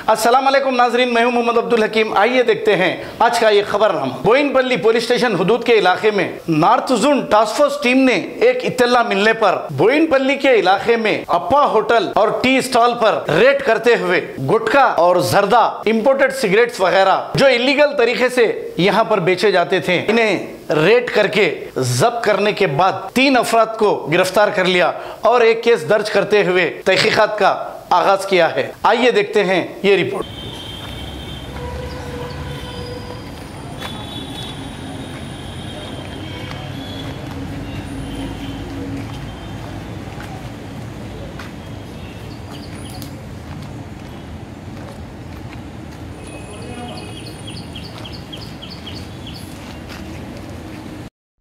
अस्सलाम वालेकुम नाजरीन, मैं हूं मोहम्मद अब्दुल हकीम। आइए देखते हैं आज का ये खबरनामा। बोयिनपल्ली पुलिस स्टेशन हुदूद के इलाके में north zone task force team ने एक इत्तला मिलने पर बोयिनपल्ली के इलाके में अप्पा होटल और टी स्टॉल पर रेड करते हुए गुटखा और जर्दा इंपोर्टेड सिगरेट्स वगैरह जो इलीगल तरीके से यहाँ पर बेचे जाते थे, इन्हें रेड करके जब्त करने के बाद 3 अफराद को गिरफ्तार कर लिया और एक केस दर्ज करते हुए तहकीकात का आगाज किया है। आइए देखते हैं ये रिपोर्ट।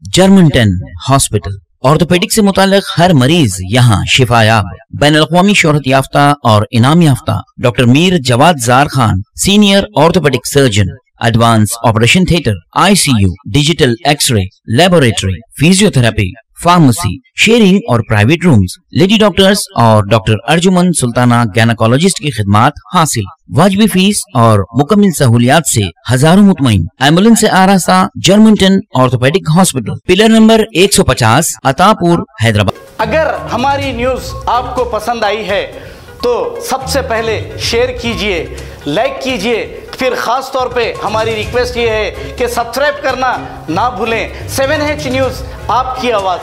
जर्मनटन हॉस्पिटल ऑर्थोपेडिक से मुताल्लिक हर मरीज यहाँ शिफायाब। बैनुल-अक़वामी शोहरत याफ्ता और इनाम याफ्ता doctor Mir Jawad Zar Khan, senior orthopaedic surgeon, advance operation theatre, ICU, digital x-ray, laboratory, physiotherapy, pharmacy, sharing और प्राइवेट रूम्स, लेडी डॉक्टर्स और डॉक्टर अर्जुमन सुल्ताना गैनाकोलॉजिस्ट की खिदमात हासिल। वाजिबी फीस और मुकम्मल सहूलियात से हजारों मुतमईन। एम्बुलेंस से आरास्ता Germanton orthopaedic hospital, pillar number 150, Attapur, Hyderabad. अगर हमारी न्यूज आपको पसंद आई है तो सबसे पहले शेयर कीजिए, लाइक कीजिए, फिर खास तौर पे हमारी रिक्वेस्ट ये है कि सब्सक्राइब करना ना भूलें। 7H न्यूज़, आपकी आवाज़।